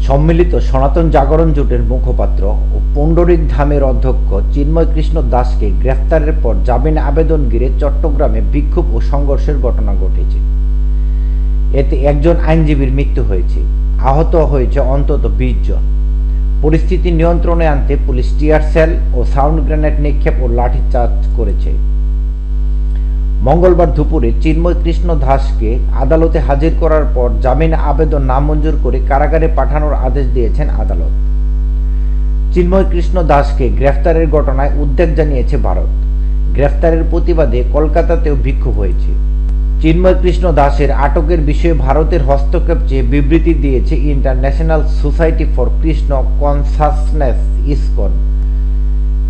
সম্মিলিত সনাতন জাগরণ জোটের মুখপাত্র ও পুণ্ডরিক ধামের অধ্যক্ষ চিন্ময় কৃষ্ণ দাসকে গ্রেফতারের পর জামিন আবেদন ঘিরে চট্টগ্রামে বিক্ষোভ ও সংঘর্ষের ঘটনা ঘটেছে। এতে একজন আইনজীবীর মৃত্যু হয়েছে, আহত হয়েছে অন্তত 20 জন। পরিস্থিতি নিয়ন্ত্রণে আনতে পুলিশ টিয়ার সেল ও সাউন্ড গ্রেনেড নিক্ষেপ ও লাঠিচার্জ করেছে। মঙ্গলবার দুপুরে চিন্ময় কৃষ্ণ দাসকে আদালতে হাজির করার পর জামিন আবেদন নামঞ্জুর করে কারাগারে পাঠানোর আদেশ দিয়েছেন আদালত। চিন্ময় কৃষ্ণ দাসকে গ্রেফতারের ঘটনায় উদ্বেগ জানিয়েছে ভারত। গ্রেফতারের প্রতিবাদে কলকাতাতেও বিক্ষোভ হয়েছে। চিন্ময় কৃষ্ণ দাসের আটকের বিষয়ে ভারতের হস্তক্ষেপ চেয়ে বিবৃতি দিয়েছে international society for Krishna consciousness ISKCON.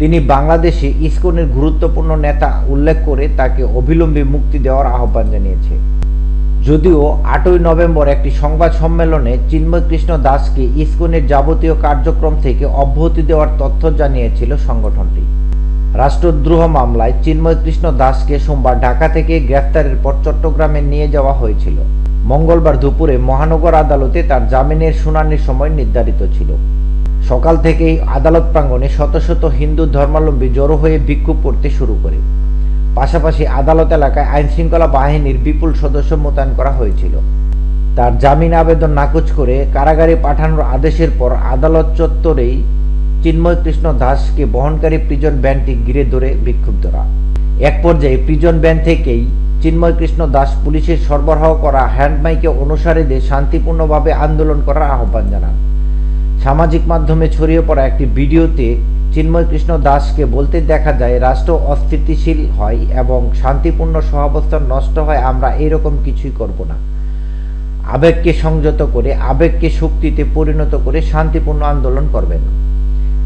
তিনি বাংলাদেশে ইসকনের গুরুত্বপূর্ণ নেতা উল্লেখ করে তাকে অবিলম্বে মুক্তি দেওয়ার আহ্বান জানিয়েছে। যদিও 8ই নভেম্বর একটি সংবাদ সম্মেলনে চিন্ময় কৃষ্ণ দাসকে ইসকনের যাবতীয় কার্যক্রম থেকে অব্যাহতি দেওয়ার তথ্য জানিয়েছিল সংগঠনটি। রাষ্ট্রদ্রোহ মামলায় চিন্ময় কৃষ্ণ দাসকে সোমবার ঢাকা থেকে গ্রেফতারের পর চট্টগ্রামে নিয়ে যাওয়া হয়েছিল। মঙ্গলবার দুপুরে মহানগর আদালতে তার জামিনের শুনানির সময় নির্ধারিত ছিল। সকাল থেকেই আদালত প্রাঙ্গণে শত শত হিন্দু ধর্মাবলম্বী জড়ো হয়ে বিক্ষোভ করতে শুরু করে। পাশাপাশি আদালত এলাকায় আইনশৃঙ্খলা বাহিনীর বিপুল সদস্য মোতায়েন করা হয়েছিল। তার জামিন আবেদন নাকচ করে কারাগারে পাঠানোর আদেশের পর আদালত চত্বরেই চিন্ময় কৃষ্ণ দাসকে বহনকারী প্রিজন ভ্যানটি ঘিরে ধরে বিক্ষুব্ধরা। এক পর্যায়ে প্রিজন ভ্যান থেকেই চিন্ময় কৃষ্ণ দাস পুলিশের সরবরাহ করা হ্যান্ডমাইকে অনুসারীদের শান্তিপূর্ণভাবে আন্দোলন করার আহ্বান জানান। সামাজিক মাধ্যমে ছড়িয়ে পড়া একটি ভিডিওতে চিন্ময় কৃষ্ণ দাসকে বলতে দেখা যায়, রাষ্ট্র অস্থিতিশীল হয় এবং শান্তিপূর্ণ সহাবস্থান নষ্ট হয়, আমরা এরকম কিছুই করব না। আবেগকে সংযত করে, আবেগকে শক্তিতে পরিণত করে শান্তিপূর্ণ আন্দোলন করবেন।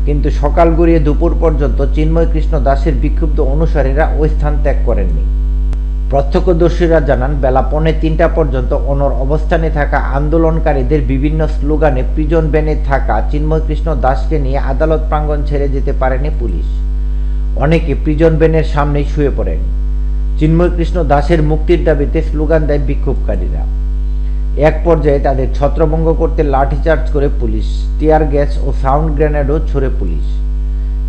কিন্তু সকাল গড়িয়ে দুপুর পর্যন্ত চিন্ময় কৃষ্ণ দাসের বিক্ষুব্ধ অনুসারীরা ওই স্থান ত্যাগ করেননি। প্রত্যক্ষদর্শীরা জানান, বেলা 2:45 পর্যন্ত অনড় অবস্থানে থাকা আন্দোলনকারীদের বিভিন্ন স্লোগানে প্রিজন ভ্যানে থাকা চিন্ময় কৃষ্ণ দাসকে নিয়ে আদালত প্রাঙ্গণ ছেড়ে যেতে পারেনি পুলিশ। অনেকে প্রিজন ভ্যানের সামনেই শুয়ে পড়েন। চিন্ময় কৃষ্ণ দাসের মুক্তির দাবিতে স্লোগান দেয় বিক্ষোভকারীরা। এক পর্যায়ে তাদের ছত্রভঙ্গ করতে লাঠিচার্জ করে পুলিশ, টিয়ার গ্যাস ও সাউন্ড গ্রেনেডও ছুড়ে পুলিশ।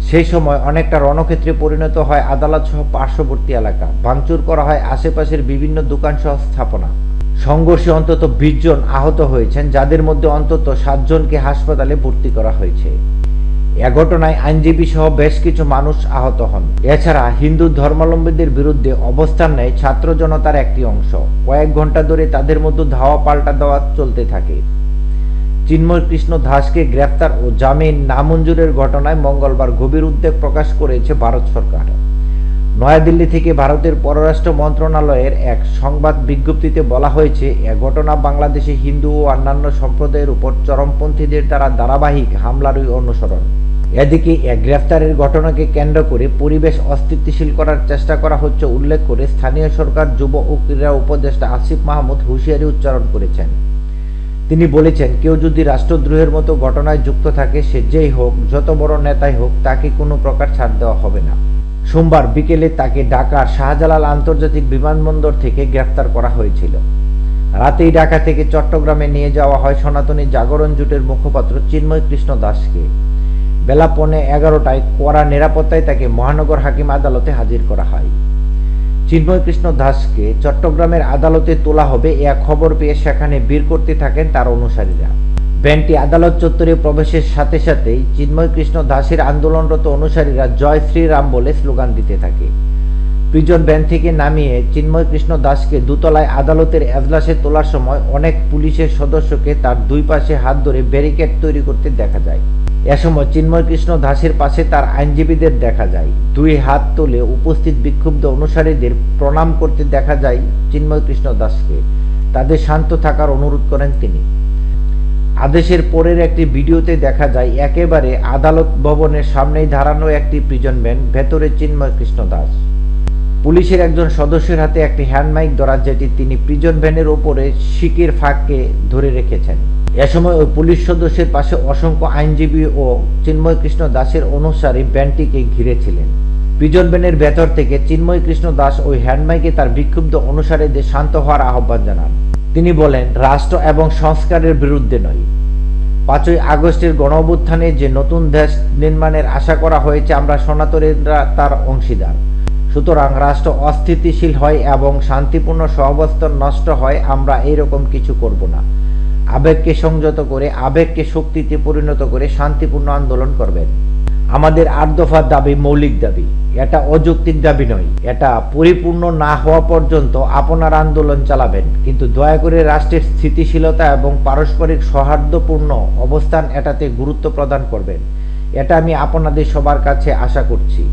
সেই সময় অনেকটা রণক্ষেত্রে পরিণত হয় আদালত সহ পার্শ্ববর্তী এলাকা। ভাঙচুর করা হয় আশেপাশের বিভিন্ন দোকান সহ স্থাপনা। সংঘর্ষে অন্তত 20 জন আহত হয়েছেন, যাদের মধ্যে অন্তত 7 জনকে হাসপাতালে ভর্তি করা হয়েছে। এ ঘটনায় আইনজীবী সহ বেশ কিছু মানুষ আহত হন। এছাড়া হিন্দু ধর্মাবলম্বীদের বিরুদ্ধে অবস্থান নেয় ছাত্র জনতার একটি অংশ। কয়েক ঘন্টা ধরে তাদের মধ্যে ধাওয়া পাল্টা দেওয়া চলতে থাকে। চিন্ময় কৃষ্ণ দাসকে গ্রেফতার ও জামিন নামঞ্জুরের ঘটনায় মঙ্গলবার গভীর উদ্বেগ প্রকাশ করেছে ভারত সরকার। নয়াদিল্লি থেকে ভারতের পররাষ্ট্র মন্ত্রণালয়ের এক সংবাদ বিজ্ঞপ্তিতে বলা হয়েছে, এ ঘটনা বাংলাদেশে হিন্দু ও অন্যান্য সম্প্রদায়ের উপর চরমপন্থীদের দ্বারা ধারাবাহিক হামলারই অনুসরণ। এদিকে গ্রেফতারের ঘটনাকে কেন্দ্র করে পরিবেশ অস্থিতিশীল করার চেষ্টা করা হচ্ছে উল্লেখ করে স্থানীয় সরকার যুব ও ক্রীড়া উপদেষ্টা আসিফ মাহমুদ হুঁশিয়ারি উচ্চারণ করেছেন। তিনি বলেছেন, কেউ যদি রাষ্ট্রদ্রোহের মতো ঘটনায় যুক্ত থাকে, সে যেই হোক, যত বড় নেতাই হোক, তাকে কোনো প্রকার ছাড় দেওয়া হবে না। সোমবার বিকেলে তাকে ঢাকার শাহজালাল আন্তর্জাতিক বিমানবন্দর থেকে গ্রেফতার করা হয়েছিল। রাতেই ঢাকা থেকে চট্টগ্রামে নিয়ে যাওয়া হয় সনাতনী জাগরণ জোটের মুখপাত্র চিন্ময় কৃষ্ণ দাসকে। বেলা 11:15টায় কড়া নিরাপত্তায় তাকে মহানগর হাকিম আদালতে হাজির করা হয়। চিন্ময় কৃষ্ণ দাসকে চট্টগ্রামের আদালতে তোলা হবে এ খবর পেয়ে সেখানে ভিড় করতে থাকেন তার অনুসারীরা। ভ্যানটি আদালত চত্বরে প্রবেশের সাথে সাথেই চিন্ময় কৃষ্ণ দাসের আন্দোলনরত অনুসারীরা জয় শ্রীরাম বলে স্লোগান দিতে থাকে। প্রিজন ভ্যান থেকে নামিয়ে চিন্ময় কৃষ্ণ দাসকে দোতলায় আদালতের এজলাসে তোলার সময় অনেক পুলিশের সদস্যকে তার দুই পাশে হাত ধরে ব্যারিকেড তৈরি করতে দেখা যায়। এ সময় চিন্ময় কৃষ্ণ দাসের পাশে তার আইনজীবীদের দেখা যায়। দুই হাত তুলে উপস্থিত বিক্ষুব্ধ অনুসারীদের প্রণাম করতে দেখা যায় চিন্ময় কৃষ্ণ দাসকে। তাদের শান্ত থাকার অনুরোধ করেন তিনি। আদেশের পরের একটি ভিডিওতে দেখা যায় একেবারে আদালত ভবনের সামনেই দাঁড়ানো একটি প্রিজন ভ্যান, ভেতরে চিন্ময় কৃষ্ণ দাস। পুলিশের একজন সদস্যের হাতে একটি হ্যান্ডমাইক ধরা, যেটি তিনি প্রিজন ভ্যানের ওপরে শিকের ফাঁককে ধরে রেখেছেন। এ সময় ওই পুলিশ সদস্যের পাশে অসংখ্য আইনজীবী ও চিন্ময় কৃষ্ণ দাসের অনুসারী ভ্যানটিকে ঘিরেছিলেন। প্রিজন ভ্যানের ভেতর থেকে চিন্ময় কৃষ্ণ দাস ওই হ্যান্ডমাইকে তার বিক্ষুব্ধ অনুসারীদের শান্ত হওয়ার আহ্বান জানান। তিনি বলেন, রাষ্ট্র এবং সংস্কারের বিরুদ্ধে নয়, 5ই আগস্টের গণঅভ্যুত্থানে যে নতুন দেশ নির্মাণের আশা করা হয়েছে, আমরা সনাতনীরা তার অংশীদার। সুতরাং রাষ্ট্র অস্থিতিশীল হয় এবং শান্তিপূর্ণ সহাবস্থান নষ্ট হয়, আমরা এইরকম কিছু করব না। আবেগকে সংযত করে, আবেগকে শক্তিতে পরিণত করে শান্তিপূর্ণ আন্দোলন করবেন। আমাদের 8 দফার দাবি মৌলিক দাবি, এটা অযৌক্তিক দাবি নয়। এটা পরিপূর্ণ না হওয়া পর্যন্ত আপনার আন্দোলন চালাবেন, কিন্তু দয়া করে রাষ্ট্রের স্থিতিশীলতা এবং পারস্পরিক সৌহার্দ্যপূর্ণ অবস্থান এটাতে গুরুত্ব প্রদান করবেন। এটা আমি আপনাদের সবার কাছে আশা করছি।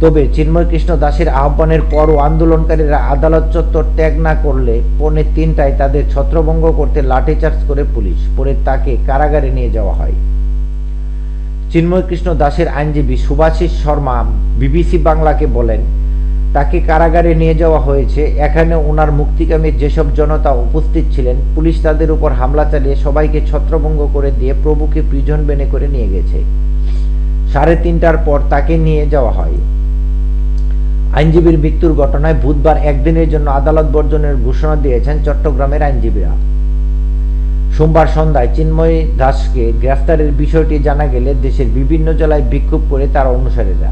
তবে চিন্ময় কৃষ্ণ দাসের আহ্বানের পরও আন্দোলনকারীরা আদালত চত্বর ত্যাগ না করলে 3:45 তাদের ছত্রভঙ্গ করতে লাঠিচার্জ করে পুলিশ, পরে তাকে কারাগারে নিয়ে যাওয়া হয়। চিন্ময় কৃষ্ণ দাসের আইনজীবী শুভাশিস শর্মা বিবিসি বাংলাকে বলেন, তাকে কারাগারে নিয়ে যাওয়া হয়েছে। এখানে ওনার মুক্তিকামী যেসব জনতা উপস্থিত ছিলেন, পুলিশ তাদের উপর হামলা চালিয়ে সবাইকে ছত্রভঙ্গ করে দিয়ে প্রভুকে প্রিজন ভ্যানে করে নিয়ে গেছে। 3:30টার পর তাকে নিয়ে যাওয়া হয়। আইনজীবীর মৃত্যুর ঘটনায় বুধবার একদিনের জন্য আদালত বর্জনের ঘোষণা দিয়েছেন চট্টগ্রামের আইনজীবীরা। সোমবার সন্ধ্যায় চিন্ময় দাসকে গ্রেফতারের বিষয়টি জানা গেলে দেশের বিভিন্ন জেলায় বিক্ষোভ করে তার অনুসারীরা।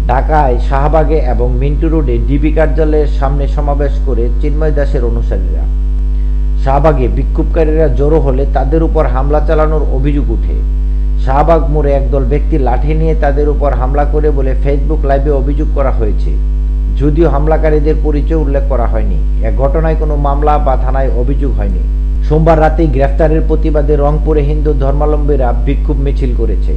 ঢাকায় শাহবাগে এবং মিন্টু রোডে ডিবি কার্যালয়ের সামনে সমাবেশ করে চিন্ময় দাসের অনুসারীরা। শাহবাগে বিক্ষোভকারীরা জড়ো হলে তাদের উপর হামলা চালানোর অভিযোগ উঠে। শাহবাগ মোড়ে একদল ব্যক্তি লাঠি নিয়ে তাদের উপর হামলা করে বলে ফেসবুক লাইভে অভিযোগ করা হয়েছে, যদিও হামলাকারীদের পরিচয় উল্লেখ করা হয়নি। এ ঘটনায় কোনো মামলা বা থানায় অভিযোগ হয়নি। সোমবার রাতেই গ্রেফতারের প্রতিবাদে রংপুরে হিন্দু ধর্মাবলম্বীরা বিক্ষোভ মিছিল করেছে।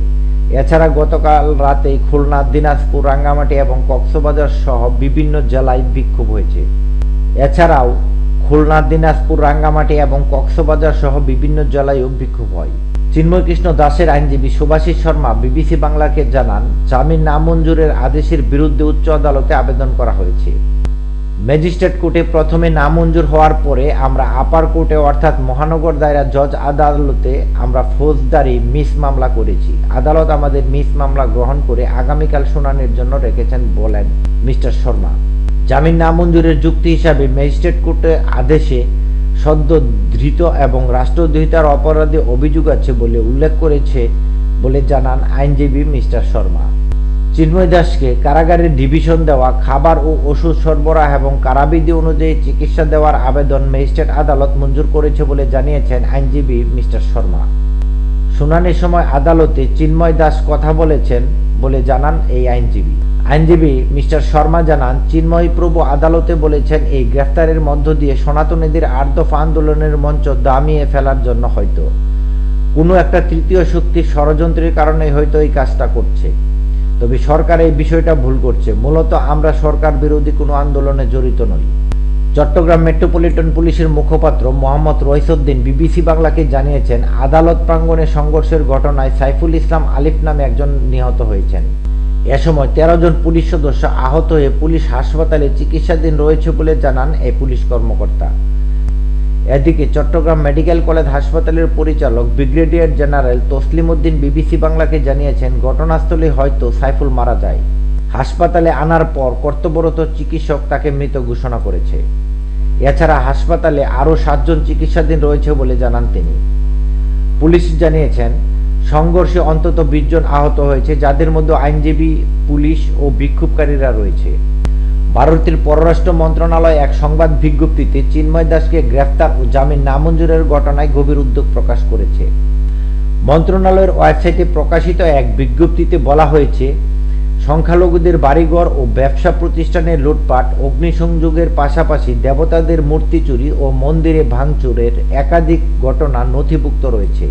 এছাড়া গতকাল রাতেই খুলনা, দিনাজপুর, রাঙ্গামাটি এবং কক্সবাজার সহ বিভিন্ন জেলায় বিক্ষোভ হয়েছে। এছাড়াও খুলনা, দিনাজপুর, রাঙ্গামাটি এবং কক্সবাজার সহ বিভিন্ন জেলায়ও বিক্ষোভ হয়। চিন্ময় কৃষ্ণ দাসের আইনজীবী শুভাশিস শর্মা বিবিসি বাংলাকে জানান, জামিন নামঞ্জুরের আদেশের বিরুদ্ধে উচ্চ আদালতে আবেদন করা হয়েছে। ম্যাজিস্ট্রেট কোর্টে প্রথমে নামঞ্জুর হওয়ার পরে আমরা আপার কোর্টে অর্থাৎ মহানগর দায়রা জজ আদালতে আমরা ফৌজদারি মিস মামলা করেছি। আদালত আমাদের মিস মামলা গ্রহণ করে আগামীকাল শুনানির জন্য রেখেছেন বলেন মিস্টার শর্মা। জামিন নামঞ্জুরের যুক্তি হিসাবে ম্যাজিস্ট্রেট কোর্টের আদেশে সদ্য ধৃত এবং রাষ্ট্রদ্রোহিতার অপরাধে অভিযোগ আছে বলে উল্লেখ করেছে বলে জানান আইনজীবী মিস্টার শর্মা। চিন্ময় দাসকে কারাগারের ডিভিশন দেওয়া, খাবার ও ওষুধ সরবরাহ এবং কারাবিধি অনুযায়ী চিকিৎসা দেওয়ার আবেদন ম্যাজিস্ট্রেট আদালত মঞ্জুর করেছে বলে জানিয়েছেন আইনজীবী মিস্টার শর্মা। শুনানির সময় আদালতে চিন্ময় দাস কথা বলেছেন বলে জানান এই আইনজীবী। আইনজীবী মিস্টার শর্মা জানান, চিন্ময় প্রভু আদালতে বলেছেন এই গ্রেফতারের মধ্য দিয়ে সনাতনীদের 8 দফা আন্দোলনের মঞ্চ দামিয়ে ফেলার জন্য হয়তো কোনো একটা তৃতীয় শক্তির ষড়যন্ত্রের কারণে হয়তো এই কাজটা করছে। তবে সরকার এই বিষয়টা ভুল করছে। মূলত আমরা সরকার বিরোধী কোনো আন্দোলনে জড়িত নই। চট্টগ্রাম মেট্রোপলিটন পুলিশের মুখপাত্র মোহাম্মদ রইসউদ্দিন বিবিসি বাংলাকে জানিয়েছেন, আদালত প্রাঙ্গণে সংঘর্ষের ঘটনায় সাইফুল ইসলাম আলিফ নামে একজন নিহত হয়েছেন। এ সময় 13 জন পুলিশ সদস্য আহত হয়ে পুলিশ হাসপাতালে চিকিৎসাধীন রয়েছে বলে জানান এই পুলিশ কর্মকর্তা। এদিকে চট্টগ্রাম মেডিকেল কলেজ হাসপাতালের পরিচালক brigadier general Taslim Uddin BBC বাংলাকে জানিয়েছেন, ঘটনাস্থলে হয়তো সাইফুল মারা যায়। হাসপাতালে আনার পর কর্তব্যরত চিকিৎসক তাকে মৃত ঘোষণা করেছে। এছাড়া হাসপাতালে আরও 7 জন চিকিৎসাধীন রয়েছে বলে জানান তিনি। পুলিশ জানিয়েছেন, সংঘর্ষে অন্তত 20 জন আহত হয়েছে, যাদের মধ্যে আইনজীবী, পুলিশ ও বিক্ষোভকারীরা রয়েছে। ভারতের পররাষ্ট্র মন্ত্রণালয় এক সংবাদ বিজ্ঞপ্তিতে চিন্ময় দাসকে গ্রেফতার ও জামিন নামঞ্জুরের ঘটনায় গভীর উদ্বেগ প্রকাশ করেছে। মন্ত্রণালয়ের ওয়েবসাইটে প্রকাশিত এক বিজ্ঞপ্তিতে বলা হয়েছে, সংখ্যালঘুদের বাড়িঘর ও ব্যবসা প্রতিষ্ঠানের লুটপাট, অগ্নিসংযোগের পাশাপাশি দেবতাদের মূর্তি চুরি ও মন্দিরে ভাঙচুরের একাধিক ঘটনা নথিভুক্ত রয়েছে।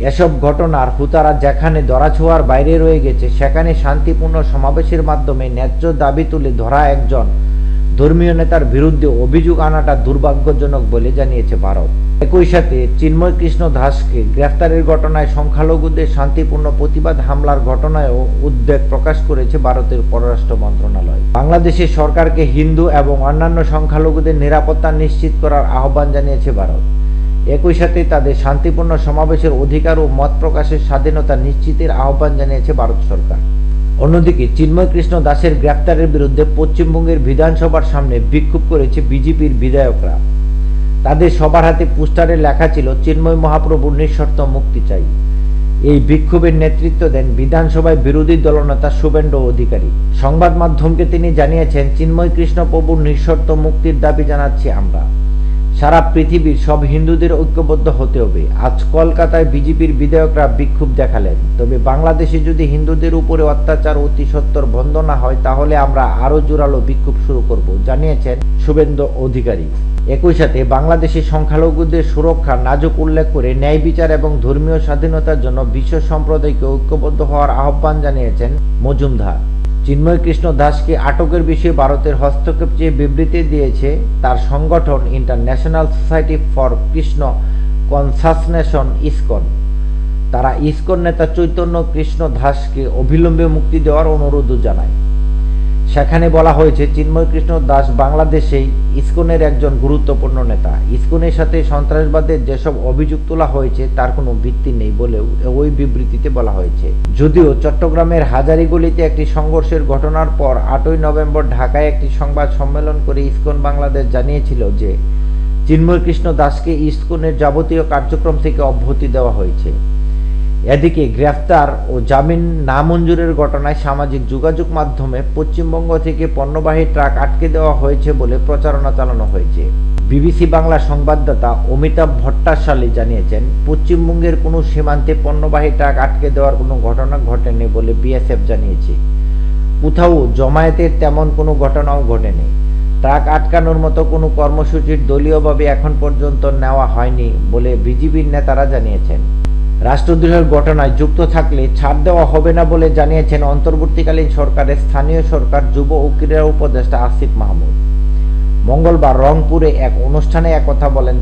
এসব ঘটনার হুতারা যেখানে ধরাছোঁয়ার বাইরে রয়ে গেছে, সেখানে শান্তিপূর্ণ সমাবেশের মাধ্যমে ন্যায্য দাবি তুলে ধরা একজন ধর্মীয় নেতার বিরুদ্ধে অভিযোগ আনাটা দুর্ভাগ্যজনক বলে জানিয়েছে ভারত। একই সাথে চিন্ময় কৃষ্ণ দাসকে গ্রেফতারের ঘটনায় সংখ্যালঘুদের শান্তিপূর্ণ প্রতিবাদ হামলার ঘটনায়ও উদ্বেগ প্রকাশ করেছে ভারতের পররাষ্ট্র মন্ত্রণালয়। বাংলাদেশের সরকারকে হিন্দু এবং অন্যান্য সংখ্যালঘুদের নিরাপত্তা নিশ্চিত করার আহ্বান জানিয়েছে ভারত। একই সাথে তাদের শান্তিপূর্ণ সমাবেশের অধিকার ও মত প্রকাশের স্বাধীনতা নিশ্চিতের আহ্বান জানিয়েছে ভারত সরকার। অন্যদিকে চিন্ময় কৃষ্ণ দাসের গ্রেফতারের বিরুদ্ধে পশ্চিমবঙ্গের বিধানসভার সামনে বিক্ষোভ করেছে বিজেপির বিধায়করা। তাদের সবার হাতে পোস্টারে লেখা ছিল চিন্ময় মহাপ্রভুর নিঃশর্ত মুক্তি চাই। এই বিক্ষোভের নেতৃত্ব দেন বিধানসভায় বিরোধী দলনেতা শুভেন্দু অধিকারী। সংবাদ মাধ্যমকে তিনি জানিয়েছেন, চিন্ময় কৃষ্ণ প্রভুর নিঃশর্ত মুক্তির দাবি জানাচ্ছি আমরা। সারা পৃথিবীর সব হিন্দুদের ঐক্যবদ্ধ হতে হবে। আজ কলকাতায় বিজেপির বিধায়করা বিক্ষোভ দেখালেন, তবে বাংলাদেশে যদি হিন্দুদের উপরে অত্যাচার অতি সত্বর বন্ধ না হয় তাহলে আমরা আরও জোরালো বিক্ষোভ শুরু করব, জানিয়েছেন শুভেন্দু অধিকারী। একই সাথে বাংলাদেশের সংখ্যালঘুদের সুরক্ষা নাজুক উল্লেখ করে ন্যায় বিচার এবং ধর্মীয় স্বাধীনতার জন্য বিশ্ব সম্প্রদায়কে ঐক্যবদ্ধ হওয়ার আহ্বান জানিয়েছেন মজুমদার। চিন্ময় কৃষ্ণ দাসকে আটকের বিষয়ে ভারতের হস্তক্ষেপ চেয়ে বিবৃতি দিয়েছে তার সংগঠন international society for Krishna consciousness ISKCON. তারা ইসকন নেতা চৈতন্য কৃষ্ণ দাসকে অবিলম্বে মুক্তি দেওয়ার অনুরোধ জানায়। সেখানে বলা হয়েছে, চিন্ময় কৃষ্ণ দাস বাংলাদেশেই ইসকনের একজন গুরুত্বপূর্ণ নেতা। ইসকনের সাথে সন্ত্রাসবাদের যেসব অভিযোগ তোলা হয়েছে তার কোনো ভিত্তি নেই বলেও ওই বিবৃতিতে বলা হয়েছে। যদিও চট্টগ্রামের হাজারীগলিতে একটি সংঘর্ষের ঘটনার পর 8ই নভেম্বর ঢাকায় একটি সংবাদ সম্মেলন করে ইসকন বাংলাদেশ জানিয়েছিল যে চিন্ময় কৃষ্ণ দাসকে ইসকনের যাবতীয় কার্যক্রম থেকে অব্যাহতি দেওয়া হয়েছে। এদিকে গ্রেফতার ও জামিন নামঞ্জুরের ঘটনায় সামাজিক যোগাযোগ মাধ্যমে পশ্চিমবঙ্গ থেকে পণ্যবাহী ট্রাক আটকে দেওয়া হয়েছে বলে প্রচারণা চালানো হয়েছে। বিবিসি বাংলা সংবাদদাতা অমিতাভ ভট্টাশালী জানিয়েছেন, পশ্চিমবঙ্গের কোনো সীমান্তে পণ্যবাহী ট্রাক আটকে দেওয়ার কোনো ঘটনা ঘটেনি বলে বিএসএফ জানিয়েছে। কোথাও জমায়েতের তেমন কোনো ঘটনাও ঘটেনি। ট্রাক আটকানোর মতো কোনো কর্মসূচির দলীয়ভাবে এখন পর্যন্ত নেওয়া হয়নি বলে বিজেপির নেতারা জানিয়েছেন। রাষ্ট্রদ্রোহের ঘটনায় যুক্ত থাকলে ছাড় দেওয়া হবে না বলে জানিয়েছেন অন্তর্বর্তীকালীন সরকারের স্থানীয় সরকার যুব ও ক্রীড়া উপদেষ্টা আসিফ মাহমুদ। মঙ্গলবার রংপুরে এক অনুষ্ঠানে একথা বলেন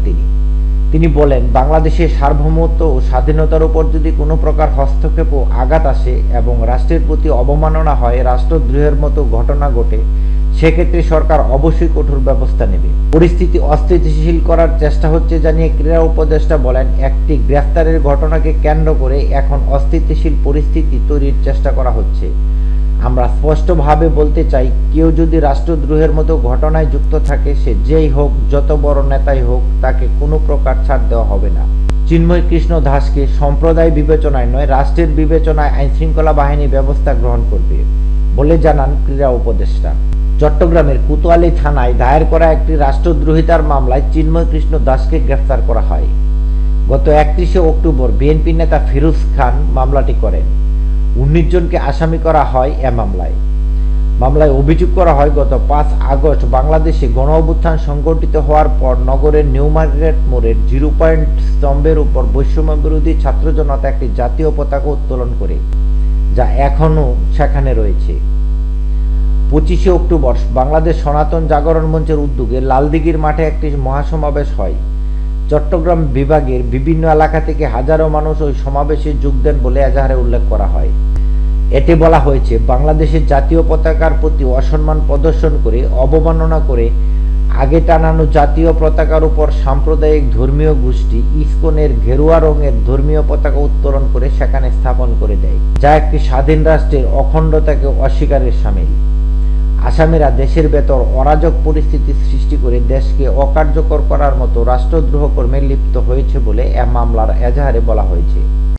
তিনি বলেন, বাংলাদেশের সার্বভৌমত্ব ও স্বাধীনতার উপর যদি কোনো প্রকার হস্তক্ষেপ ও আঘাত আসে এবং রাষ্ট্রের প্রতি অবমাননা হয়, রাষ্ট্রদ্রোহের মতো ঘটনা ঘটে, সেক্ষেত্রে সরকার অবশ্যই কঠোর ব্যবস্থা নেবে। পরিস্থিতি অস্থিতিশীল করার চেষ্টা হচ্ছে জানিয়ে ক্রীড়া উপদেষ্টা বলেন, একটি গ্রেফতারের ঘটনাকে কেন্দ্র করে এখন অস্থিতিশীল পরিস্থিতি তৈরির চেষ্টা করা হচ্ছে। আমরা স্পষ্টভাবে বলতে চাই, কেউ যদি রাষ্ট্রদ্রোহের মতো ঘটনায় যুক্ত থাকে, সে যেই হোক, যত বড় নেতাই হোক, তাকে কোনো প্রকার ছাড় দেওয়া হবে না। চিন্ময় কৃষ্ণ দাসকে সম্প্রদায় বিবেচনায় নয়, রাষ্ট্রের বিবেচনায় আইনশৃঙ্খলা বাহিনী ব্যবস্থা গ্রহণ করবে বলে জানান ক্রীড়া উপদেষ্টা। চট্টগ্রামের কোতোয়ালি থানায় দায়ের করা একটি রাষ্ট্রদ্রোহিতার মামলায় চিন্ময় কৃষ্ণ দাসকে গ্রেফতার করা হয়। গত 31শে অক্টোবর বিএনপি নেতা ফিরোজ খান মামলাটি করেন। 19 জনকে আসামি করা হয় এ মামলায় অভিযোগ করা হয়, গত 5 আগস্ট বাংলাদেশে গণ অভ্যুত্থান সংঘটিত হওয়ার পর নগরের নিউ মার্কেট মোড়ের 0 পয়েন্ট স্তম্ভের উপর বৈষম্য বিরোধী ছাত্র জনতা একটি জাতীয় পতাকা উত্তোলন করে, যা এখনও সেখানে রয়েছে। 25শে অক্টোবর বাংলাদেশ সনাতন জাগরণ মঞ্চের উদ্যোগে লালদিঘির মাঠে একটি মহাসমাবেশ হয়। চট্টগ্রাম বিভাগের বিভিন্ন এলাকা থেকে হাজারো মানুষ ওই সমাবেশে যোগ দেন বলে এজাহারে উল্লেখ করা হয়। এতে বলা হয়েছে, বাংলাদেশের জাতীয় পতাকার প্রতি অসম্মান প্রদর্শন করে, অবমাননা করে আগে টানানো জাতীয় পতাকার উপর সাম্প্রদায়িক ধর্মীয় গোষ্ঠী ইসকনের গেরুয়া রঙের ধর্মীয় পতাকা উত্তোলন করে সেখানে স্থাপন করে দেয়, যা একটি স্বাধীন রাষ্ট্রের অখণ্ডতাকে অস্বীকারের শামিল। আসামিরা দেশের ভেতর অরাজক পরিস্থিতি সৃষ্টি করে দেশকে অকার্যকর করার মতো রাষ্ট্রদ্রোহ কর্মে লিপ্ত হয়েছে বলে এ মামলার এজাহারে বলা হয়েছে।